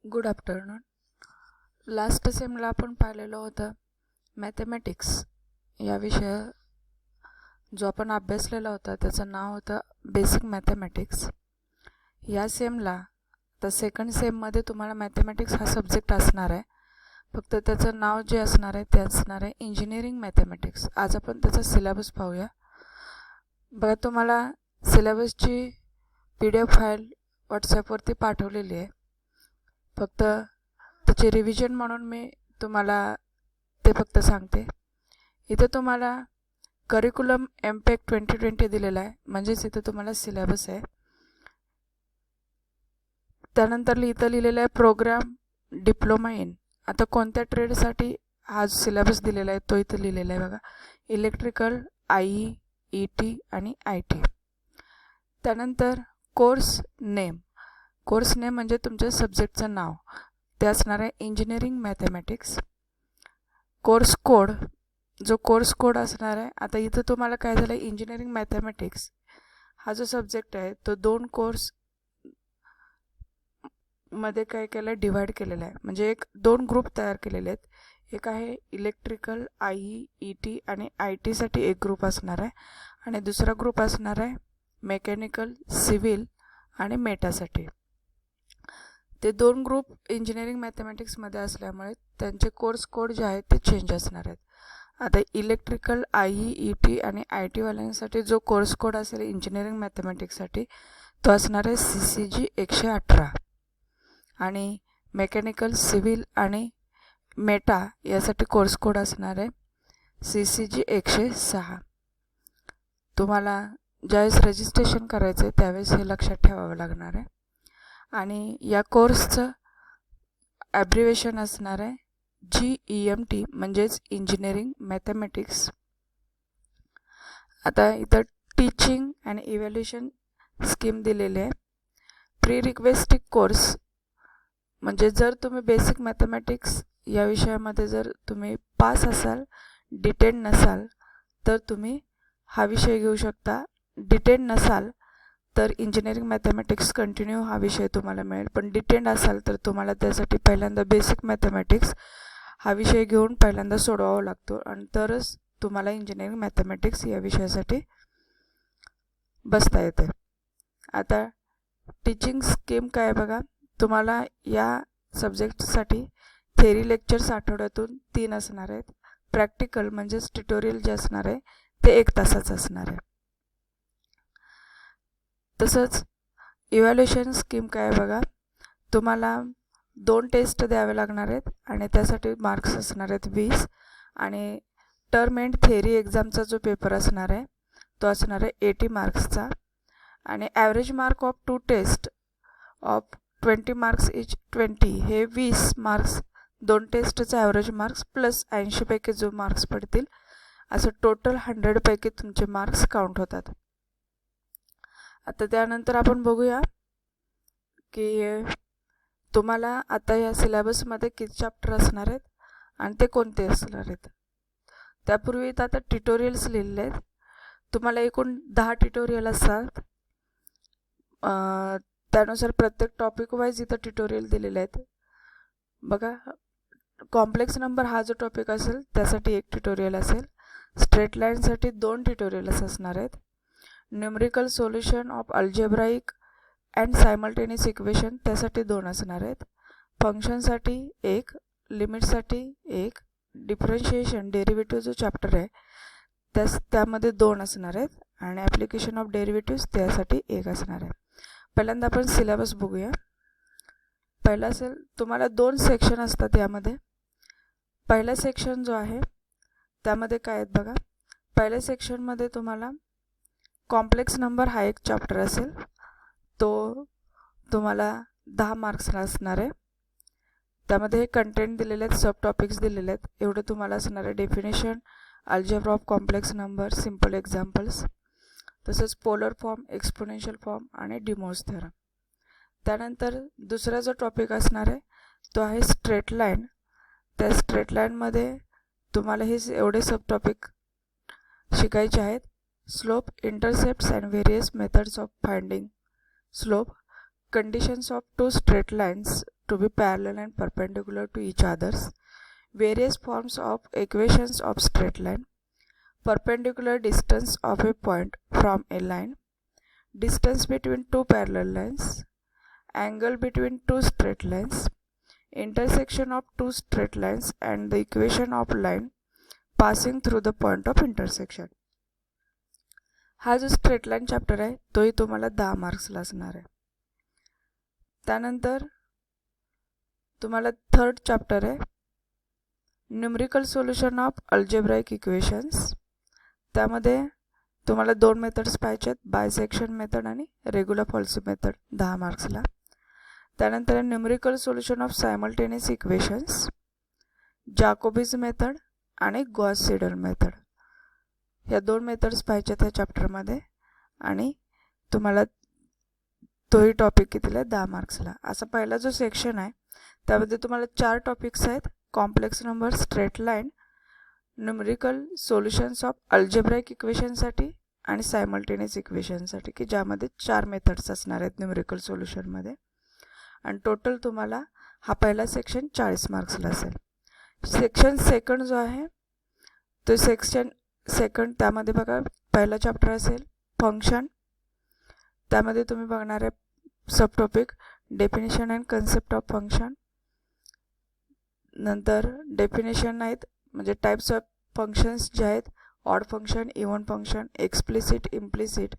Good afternoon. Last Semla आपण पाहिलेलं होतं मॅथमॅटिक्स या विषय जो आपण अभ्यासलेला होता त्याचं नाव होतं बेसिक मॅथमॅटिक्स. या सेमला तर सेकंड सेममध्ये तुम्हाला मॅथमॅटिक्स हा सब्जेक्ट असणार आहे, फक्त त्याचं नाव जे असणार आहे ते असणार आहे इंजिनिअरिंग मॅथमॅटिक्स. आज आपण त्याचा सिलेबस पाहूया. बघा, तुम्हाला सिलेबसची PDF फाईल व्हॉट्सॲपवरती पाठवलेली आहे. फक्त त्याचे रिव्हिजन म्हणून मी तुम्हाला ते फक्त सांगते. इथे तुम्हाला करिक्युलम MPEC 2020 दिलेला आहे, म्हणजेच इथे तुम्हाला सिलेबस आहे. त्यानंतर इथं लिहिलेलं आहे प्रोग्राम डिप्लोमा इन. आता कोणत्या ट्रेडसाठी हा सिलेबस दिलेला आहे तो इथं लिहिलेला आहे बघा. इलेक्ट्रिकल, IE, ET आणि IT. त्यानंतर कोर्स नेम. कोर्स नेम म्हणजे तुमच्या सब्जेक्टचं नाव, ते असणार आहे इंजिनिअरिंग मॅथमॅटिक्स. कोर्स कोड, जो कोर्स कोड असणार आहे. आता इथं तुम्हाला काय झालं, इंजिनिअरिंग मॅथमॅटिक्स हा जो सब्जेक्ट आहे तो 2 कोर्स मध्ये काय केलं, डिवाइड केलेला आहे. म्हणजे 2 ग्रुप तयार केलेले आहेत. एक आहे इलेक्ट्रिकल, IE, ET आणि IT साठी एक ग्रुप असणार आहे, आणि दुसरा ग्रुप असणार आहे मेकॅनिकल, सिव्हिल आणि मेटासाठी. ते 2 ग्रुप इंजिनिअरिंग मॅथमॅटिक्समध्ये असल्यामुळे त्यांचे कोर्स कोड जे आहेत ते चेंज असणार आहेत. आता इलेक्ट्रिकल, IE, ET आणि IT वाल्यांसाठी जो कोर्स कोड असेल इंजिनिअरिंग मॅथमॅटिक्ससाठी तो असणार आहे CCG 118, आणि मेकॅनिकल, सिव्हिल आणि मेटा यासाठी कोर्स कोड असणार आहे CCG 106. तुम्हाला ज्यावेळेस रजिस्ट्रेशन करायचं आहे त्यावेळेस हे लक्षात ठेवावं लागणार आहे. आणि या कोर्सचं ॲब्रिवेशन असणार आहे GEMT, म्हणजेच इंजिनिअरिंग मॅथमॅटिक्स. आता इथं टीचिंग अँड इव्हॅल्युएशन स्कीम दिलेली आहे. प्री रिक्वेस्टिक कोर्स म्हणजे जर तुम्ही बेसिक मॅथमॅटिक्स या विषयामध्ये जर तुम्ही पास असाल, डिटेन नसाल, तर तुम्ही हा विषय घेऊ शकता. डिटेन नसाल तर इंजिनिअरिंग मॅथमॅटिक्स कंटिन्यू हा विषय तुम्हाला मिळेल. पण डिटेंड असाल तर तुम्हाला त्यासाठी पहिल्यांदा बेसिक मॅथमॅटिक्स हा विषय घेऊन पहिल्यांदा सोडवावा लागतो, आणि तरच तुम्हाला इंजिनिअरिंग मॅथमॅटिक्स या विषयासाठी बसता येते. आता टीचिंग स्कीम काय बघा, तुम्हाला या सब्जेक्टसाठी थेरी लेक्चर्स आठवड्यातून 3 असणार आहेत. प्रॅक्टिकल म्हणजेच ट्युटोरियल जे असणार आहे ते 1 तासाचं असणार आहे. तसंच इव्हॅल्युएशन स्कीम काय बघा, तुम्हाला 2 टेस्ट द्यावे लागणार आहेत आणि त्यासाठी मार्क्स असणार आहेत 20, आणि टर्म एंड थेरी एक्झामचा जो पेपर असणार आहे तो असणार आहे 80 मार्क्सचा, आणि average mark of 2 test of 20 marks each 20 हे 20 मार्क्स 2 टेस्टचा ॲव्हरेज मार्क्स प्लस 80 पैकी जो मार्क्स पडतील, असं टोटल 100 पैकी तुमचे मार्क्स काउंट होतात. आता त्यानंतर आपण बघूया की तुम्हाला आता या सिलेबसमध्ये किती चॅप्टर असणार आहेत आणि ते कोणते असणार आहेत. त्यापूर्वी आता ट्युटोरियल्स लिहिलेले आहेत. तुम्हाला एकूण 10 ट्युटोरियल असतात. त्यानुसार प्रत्येक टॉपिक वाईज इथं ट्युटोरियल दिलेले आहेत. बघा, कॉम्प्लेक्स नंबर हा जो टॉपिक असेल त्यासाठी 1 ट्युटोरियल असेल. स्ट्रेट लाईनसाठी 2 ट्युटोरियल्स असणार आहेत. Numerical solution of algebraic and simultaneous equation त्यासाठी 2 असणार आहेत. फंक्शनसाठी 1, लिमिटसाठी 1, डिफरन्शिएशन डेरिव्हेटिव्ह जो चॅप्टर आहे त्यामध्ये 2 असणार आहेत, आणि ॲप्लिकेशन ऑफ डेरिव्हेटिव्ह्ज त्यासाठी 1 असणार आहे. पहिल्यांदा आपण सिलेबस बघूया. पहिला असेल, तुम्हाला 2 सेक्शन असतात यामध्ये. पहिला सेक्शन जो आहे त्यामध्ये काय आहेत बघा. पहिल्या सेक्शनमध्ये तुम्हाला कॉम्प्लेक्स नंबर हा एक चॅप्टर असेल, तो तुम्हाला 10 मार्क्सला असणार आहे. त्यामध्ये हे कंटेंट दिलेले आहेत, सब टॉपिक्स दिलेले आहेत. एवढं तुम्हाला असणार आहे. Definition, algebra of complex number, simple examples, तसंच पोलर फॉर्म, एक्सपोनेन्शियल फॉर्म आणि डिमोस थेरम. त्यानंतर दुसरा जो टॉपिक असणार आहे तो आहे स्ट्रेट लाईन. त्या स्ट्रेट लाईनमध्ये तुम्हाला हे एवढे सब टॉपिक शिकायचे आहेत. Slope, intercepts and various methods of finding slope, conditions of two straight lines to be parallel and perpendicular to each others, various forms of equations of straight line, perpendicular distance of a point from a line, distance between two parallel lines, angle between two straight lines, intersection of two straight lines and the equation of line passing through the point of intersection. हा जो straight line chapter आहे तोही तुम्हाला 10 मार्क्सला असणार आहे. त्यानंतर तुम्हाला third chapter आहे numerical solution of algebraic equations. त्यामध्ये तुम्हाला 2 मेथड्स पाहिजेत, बायसेक्शन मेथड आणि रेग्युलर फॉल्सी मेथड 10 मार्क्सला. त्यानंतर numerical solution of simultaneous equations, Jacobi's method आणि गॉस सीडल मेथड. या 2 मेथड्स पाहिजेत या चॅप्टरमध्ये आणि तुम्हाला तोही टॉपिक कितीला 10 मार्क्सला. असा पहिला जो सेक्शन आहे त्यामध्ये तुम्हाला 4 टॉपिक्स आहेत, complex number, straight line, numerical solutions of algebraic इक्वेशनसाठी आणि सायमल्टेनियस इक्वेशनसाठी, की ज्यामध्ये 4 मेथड्स असणार आहेत न्यूमरिकल सोल्युशनमध्ये. आणि टोटल तुम्हाला हा पहिला सेक्शन 40 मार्क्सला असेल. सेक्शन सेकंड जो आहे तो सेक्शन सेकंड त्यामध्ये बघा पहिला चॅप्टर असेल फंक्शन. त्यामध्ये तुम्ही बघणार आहे sub topic definition and concept of function. नंतर डेफिनेशन आहेत म्हणजे टाइप्स ऑफ फंक्शन्स जे आहेत, odd function, even function, explicit, implicit,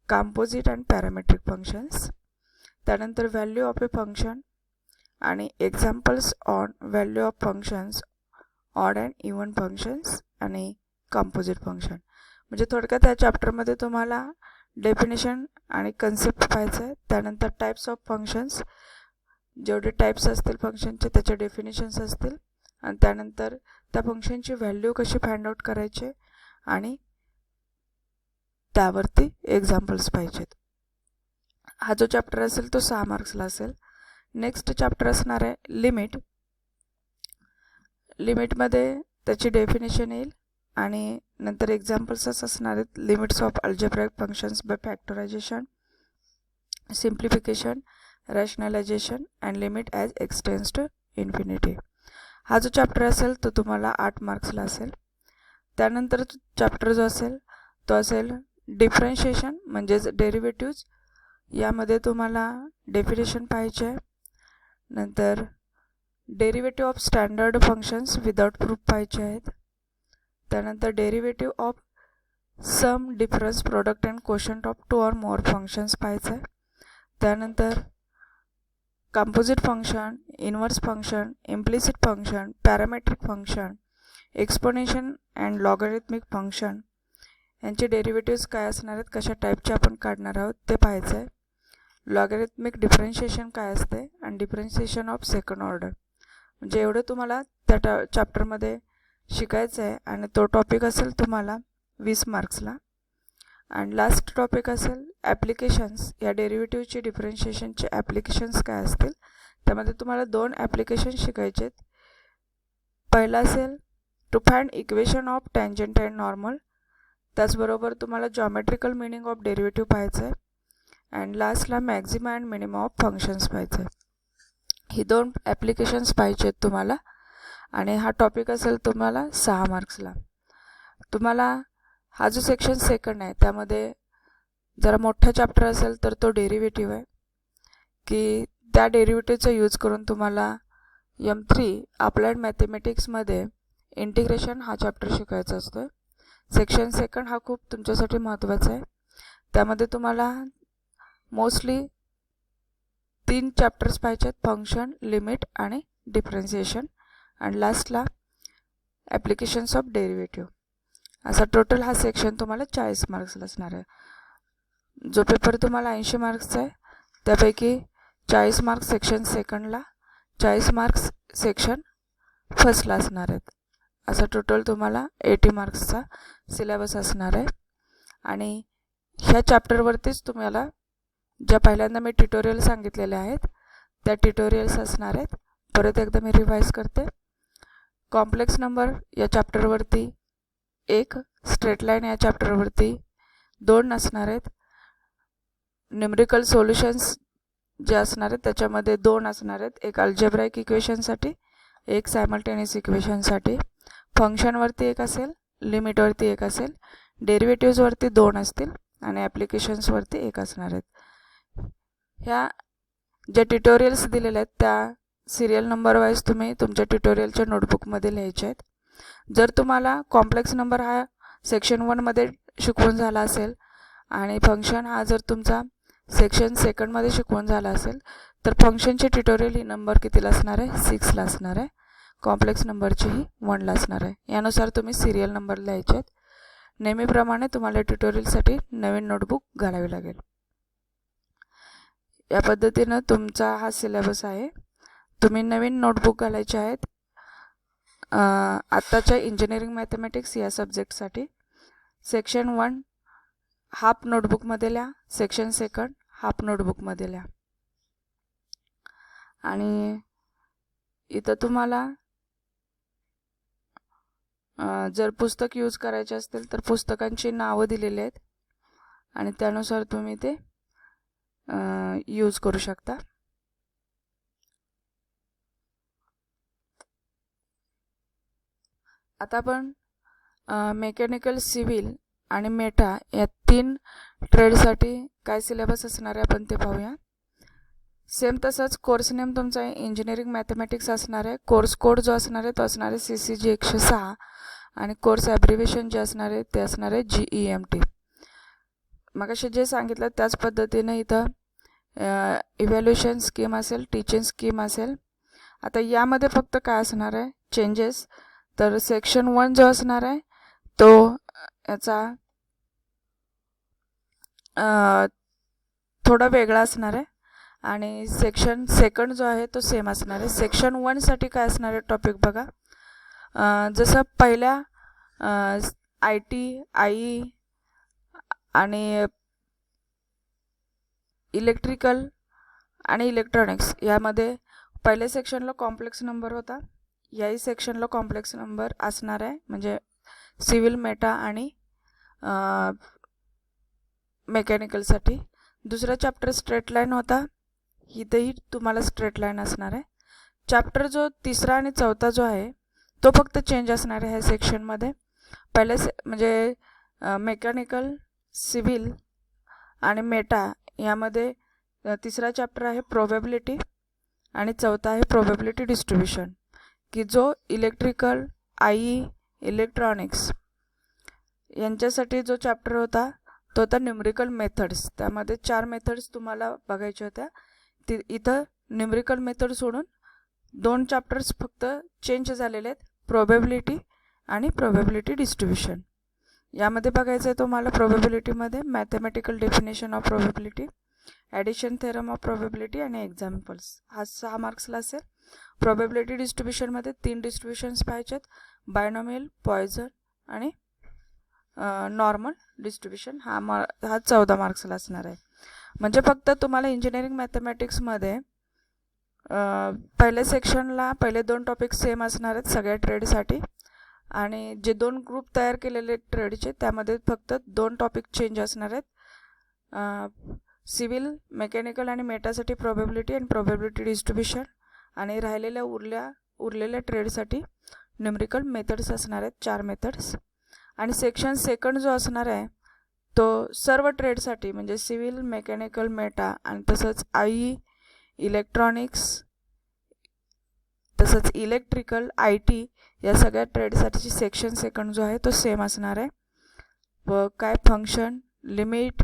composite and parametric functions. त्यानंतर व्हॅल्यू ऑफ ए फंक्शन आणि examples on value of functions, odd and even functions आणि composite function. म्हणजे थोडक्यात या चॅप्टरमध्ये तुम्हाला डेफिनेशन आणि कन्सेप्ट पाहायचं आहे. त्यानंतर टाइप्स ऑफ फंक्शन्स, जेवढे टाइप्स असतील फंक्शनचे त्याचे डेफिनेशन्स असतील आणि त्यानंतर त्या फंक्शनची व्हॅल्यू कशी फाइंड आउट करायचे आणि त्यावरती एक्झाम्पल्स पाहिजेत. हा जो चॅप्टर असेल तो 6 मार्क्सला असेल. नेक्स्ट चॅप्टर असणार आहे लिमिट. लिमिटमध्ये त्याची डेफिनेशन येईल आणि नंतर एक्झाम्पल्सच असणार आहेत. Limits of algebraic functions by factorisation, simplification, rationalisation and limit as x tends to infinity. हा जो चॅप्टर असेल तो तुम्हाला 8 मार्क्सला असेल. त्यानंतर चॅप्टर जो असेल तो असेल डिफरन्शिएशन म्हणजेच डेरिव्हेटिव्ज. यामध्ये तुम्हाला डेफिनेशन पाहिजे आहे. नंतर derivative of standard functions without proof पाहिजे आहेत. त्यानंतर derivative of sum, difference, product and quotient of 2 or more functions पाहायचं आहे. त्यानंतर composite function, inverse function, implicit function, parametric function, exponential and logarithmic function यांचे डेरिव्हेटिव्हज काय असणार आहेत, कशा टाईपचे आपण काढणार आहोत ते पाहायचं आहे. लॉगॅरिथमिक डिफरन्शिएशन काय असते आणि डिफरन्शिएशन ऑफ सेकंड ऑर्डर. म्हणजे एवढं तुम्हाला त्या चॅप्टरमध्ये शिकायचं आहे आणि तो टॉपिक असेल तुम्हाला 20 मार्क्सला. आणि लास्ट टॉपिक असेल ॲप्लिकेशन्स. या डेरिव्हेटिव्हचे डिफरन्शिएशनचे ॲप्लिकेशन्स काय असतील त्यामध्ये तुम्हाला 2 ॲप्लिकेशन्स शिकायचे आहेत. पहिला असेल to find equation of tangent and normal. त्याचबरोबर तुम्हाला जॉमेट्रिकल मिनिंग ऑफ डेरिव्हेटिव्ह पाहायचं आहे. अँड लास्टला Maxima and minima of functions पाहायचं आहे. ही 2 ॲप्लिकेशन्स पाहिजे आहेत तुम्हाला आणि हा टॉपिक असेल तुम्हाला 6 मार्क्सला. तुम्हाला हा जो सेक्शन सेकंड आहे त्यामध्ये जरा मोठा चॅप्टर असेल तर तो डेरिव्हेटिव्ह आहे, की त्या डेरिव्हेटिव्हचा यूज करून तुम्हाला M3 अप्लाइड मॅथमॅटिक्समध्ये इंटिग्रेशन हा चॅप्टर शिकायचा असतो. सेक्शन सेकंड हा खूप तुमच्यासाठी महत्त्वाचा आहे. त्यामध्ये तुम्हाला मोस्टली 3 चॅप्टर्स पाहिजेत, फंक्शन, लिमिट आणि डिफरन्शिएशन आणि लास्टला ॲप्लिकेशन्स ऑफ डेरिव्हेटिव्ह. असा टोटल हा सेक्शन तुम्हाला 40 मार्क्सला असणार आहे. जो पेपर तुम्हाला 80 मार्क्सचा आहे त्यापैकी 40 मार्क्स सेक्शन सेकंडला, 40 मार्क्स सेक्शन फर्स्टला असणार आहेत. असा टोटल तुम्हाला 80 मार्क्सचा सिलेबस असणार आहे. आणि ह्या चॅप्टरवरतीच तुम्हाला ज्या पहिल्यांदा मी ट्युटोरियल सांगितलेले आहेत त्या ट्युटोरियल्स असणार आहेत. परत एकदा मी रिवाईज करते. कॉम्प्लेक्स नंबर या चॅप्टरवरती 1, स्ट्रेट लाईन या चॅप्टरवरती 2 असणार आहेत. न्यूमरिकल सोल्युशन्स जे असणार आहे त्याच्यामध्ये दोन असणार आहेत, एक अल्जेब्राइक इक्वेशनसाठी, एक सायमल्टेनियस इक्वेशनसाठी. फंक्शनवरती एक असेल, लिमिटवरती एक असेल, डेरिव्हेटिव्हजवरती दोन असतील आणि ॲप्लिकेशन्सवरती एक असणार आहेत. ह्या ज्या ट्युटोरियल्स दिलेल्या आहेत त्या सिरियल नंबर वाईज तुम्ही तुमच्या ट्युटोरियलच्या नोटबुकमध्ये लिहायचे आहेत. जर तुम्हाला कॉम्प्लेक्स नंबर हा सेक्शन 1मध्ये शिकवून झाला असेल आणि फंक्शन हा जर तुमचा सेक्शन 2मध्ये शिकवून झाला असेल तर फंक्शनचे ट्युटोरियल ही नंबर कितीला असणार आहे, 6ला असणार आहे. कॉम्प्लेक्स नंबरची ही 1ला असणार आहे. यानुसार तुम्ही सिरियल नंबर लिहायचे आहेत. नेहमीप्रमाणे तुम्हाला ट्युटोरियलसाठी नवीन नोटबुक घालावी लागेल. या पद्धतीनं तुमचा हा सिलेबस आहे. तुम्ही नवीन नोटबुक घालायचे आहेत आत्ताच्या इंजिनिअरिंग मॅथमॅटिक्स या सब्जेक्टसाठी. सेक्शन 1 हाफ नोटबुकमध्ये लिहा, सेक्शन 2 हाफ नोटबुकमध्ये लिहा. आणि इथं तुम्हाला जर पुस्तक यूज करायचे असतील तर पुस्तकांची नावं दिलेली आहेत आणि त्यानुसार तुम्ही ते यूज करू शकता. आता आपण मेकॅनिकल, सिव्हिल आणि मेटा या 3 ट्रेडसाठी काय सिलेबस असणार आहे आपण ते पाहूया. सेम तसंच कोर्स नेम तुमचा इंजिनिअरिंग मॅथमॅटिक्स असणार आहे. कोर्स कोड जो असणार आहे तो असणार आहे CCG 106 आणि कोर्स ॲब्रिव्हिएशन जे असणार आहे ते असणार आहे GEMT. मगाशी जे सांगितलं त्याच पद्धतीने इथं इव्हॅल्युएशन स्कीम असेल, टीचिंग स्कीम असेल. आता यामध्ये फक्त काय असणार आहे चेंजेस, तर सेक्शन 1 जो असणार आहे तो याचा थोडा वेगळा असणार आहे आणि सेक्शन 2 जो आहे तो सेम असणार आहे. सेक्शन 1साठी काय असणार आहे टॉपिक बघा. जसं पहिल्या IT, IE आणि इलेक्ट्रिकल आणि इलेक्ट्रॉनिक्स यामध्ये पहिल्या सेक्शनला कॉम्प्लेक्स नंबर होता, याही सेक्शनला कॉम्प्लेक्स नंबर असणार आहे, म्हणजे सिव्हिल, मेटा आणि मेकॅनिकलसाठी. दुसरा चॅप्टर स्ट्रेट लाईन होता, इथेही तुम्हाला स्ट्रेट लाईन असणार आहे. चॅप्टर जो 3रा आणि 4था जो आहे तो फक्त चेंज असणार आहे ह्या सेक्शनमध्ये. पहिले म्हणजे मेकॅनिकल, सिव्हिल आणि मेटा यामध्ये 3रा चॅप्टर आहे प्रोबॅबिलिटी आणि 4था आहे प्रोबॅबिलिटी डिस्ट्रीब्युशन. की जो इलेक्ट्रिकल, IE, इलेक्ट्रॉनिक्स यांच्यासाठी जो चॅप्टर होता तो होता न्यूमरिकल मेथड्स. त्यामध्ये 4 मेथड्स तुम्हाला बघायच्या होत्या. इथं न्यूमरिकल मेथड सोडून 2 चॅप्टर्स फक्त चेंज झालेले आहेत, प्रोबॅबिलिटी आणि प्रोबॅबिलिटी डिस्ट्रीब्युशन. यामध्ये बघायचं आहे तुम्हाला प्रोबॅबिलिटीमध्ये mathematical definition of probability, addition theorem of probability आणि एक्झाम्पल्स. हा 6 मार्क्सला असेल. प्रोबॅबिलिटी डिस्ट्रीब्युशनमध्ये 3 डिस्ट्रीब्युशन्स पाहिजेत, बायनॉमियल, पॉयझन आणि नॉर्मल डिस्ट्रीब्युशन. हा 14 मार्क्सला असणार आहे. म्हणजे फक्त तुम्हाला इंजिनिअरिंग मॅथमॅटिक्समध्ये पहिल्या सेक्शनला पहिले 2 टॉपिक सेम असणार आहेत सगळ्या ट्रेडसाठी आणि जे 2 ग्रुप तयार केलेले ट्रेडचे त्यामध्ये फक्त 2 टॉपिक चेंज असणार आहेत. सिव्हिल, मेकॅनिकल आणि मेटासाठी प्रोबॅबिलिटी आणि प्रोबॅबिलिटी डिस्ट्रीब्युशन आणि राहिलेल्या उरलेल्या ट्रेडसाठी न्यूमरिकल मेथड्स असणार आहेत, 4 मेथड्स. आणि सेक्शन 2 जो असणार आहे तो सर्व ट्रेडसाठी म्हणजे सिव्हिल, मेकॅनिकल, मेटा आणि तसंच IE, इलेक्ट्रॉनिक्स तसंच इलेक्ट्रिकल, IT या सगळ्या ट्रेडसाठी सेक्शन 2 जो आहे तो सेम असणार आहे. व काय फंक्शन, लिमिट,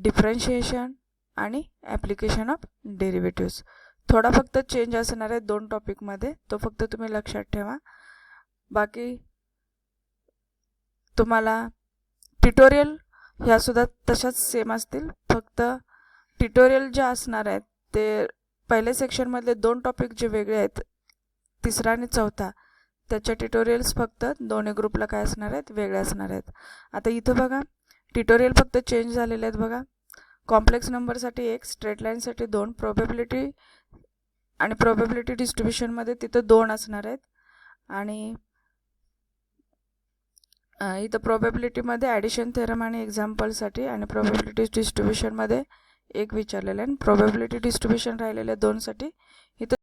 डिफरन्शिएशन आणि ॲप्लिकेशन ऑफ डेरिव्हेटिव्स थोडा फक्त चेंज असणार आहे 2 टॉपिकमध्ये, तो फक्त तुम्ही लक्षात ठेवा. बाकी तुम्हाला ट्युटोरियल ह्यासुद्धा तशाच सेम असतील, फक्त ट्युटोरियल जे असणार आहेत ते पहिल्या सेक्शनमधले 2 टॉपिक जे वेगळे आहेत 3रा आणि 4था त्याच्या ट्युटोरियल्स फक्त दोन्ही ग्रुपला काय असणार आहेत वेगळे असणार आहेत. आता इथं बघा ट्युटोरियल फक्त चेंज झालेले आहेत बघा. कॉम्प्लेक्स नंबरसाठी 1, स्ट्रेट लाईनसाठी 2, प्रोबॅबिलिटी आणि प्रोबॅबिलिटी डिस्ट्रीब्युशनमध्ये तिथं 2 असणार आहेत आणि इथं प्रोबॅबिलिटीमध्ये ॲडिशन थेरम आणि एक्झाम्पलसाठी आणि प्रोबॅबिलिटी डिस्ट्रीब्युशनमध्ये एक विचारलेलं आहे. प्रोबॅबिलिटी डिस्ट्रीब्युशन राहिलेल्या 2साठी इथं